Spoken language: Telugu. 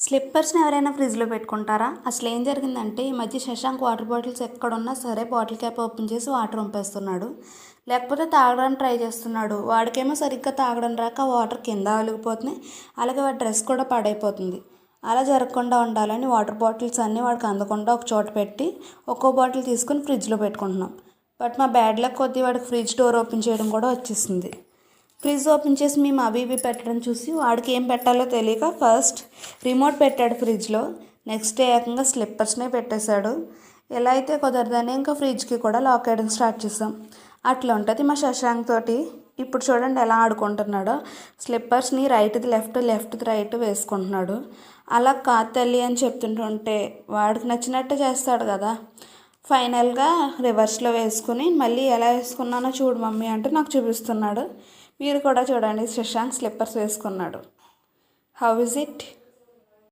స్లిప్పర్స్ని ఎవరైనా ఫ్రిడ్జ్లో పెట్టుకుంటారా? అసలు ఏం జరిగిందంటే ఈ మధ్య శశాంక్ వాటర్ బాటిల్స్ ఎక్కడున్నా సరే బాటిల్ క్యాప్ ఓపెన్ చేసి వాటర్ వంపేస్తున్నాడు. లేకపోతే తాగడానికి ట్రై చేస్తున్నాడు. వాడికేమో సరిగ్గా తాగడం రాక వాటర్ కింద ఒలిగిపోతున్నాయి. అలాగే వాడి డ్రెస్ కూడా పాడైపోతుంది. అలా జరగకుండా ఉండాలని వాటర్ బాటిల్స్ అన్నీ వాడికి అందకుండా ఒక చోట పెట్టి ఒక్కో బాటిల్ తీసుకుని ఫ్రిడ్జ్లో పెట్టుకుంటున్నాం. బట్ మా బ్యాడ్ లక్ కొద్దీ వాడికి ఫ్రిడ్జ్ డోర్ ఓపెన్ చేయడం కూడా వచ్చేసింది. ఫ్రిడ్జ్ ఓపెన్ చేసి మేము అవి ఇవి పెట్టడం చూసి వాడికి ఏం పెట్టాలో తెలియక ఫస్ట్ రిమోట్ పెట్టాడు ఫ్రిడ్జ్లో. నెక్స్ట్ ఏకంగా స్లిప్పర్స్నే పెట్టేశాడు. ఎలా అయితే కుదరదని ఇంకా ఫ్రిడ్జ్కి కూడా లాక్ వేయడం స్టార్ట్ చేసాం. అట్లా ఉంటుంది మా శశాంక్ తోటి. ఇప్పుడు చూడండి ఎలా ఆడుకుంటున్నాడో. స్లిప్పర్స్ని రైట్ది లెఫ్ట్, లెఫ్ట్ది రైట్ వేసుకుంటున్నాడు. అలా కాదు తల్లి అని చెప్తుంటుంటే వాడికి నచ్చినట్టు చేస్తాడు కదా. ఫైనల్గా రివర్స్లో వేసుకుని మళ్ళీ ఎలా వేసుకున్నానో చూడు మమ్మీ అంటే నాకు చూపిస్తున్నాడు. మీరు కూడా చూడండి, శశాంక్ స్లిప్పర్స్ వేసుకున్నాడు. How is it?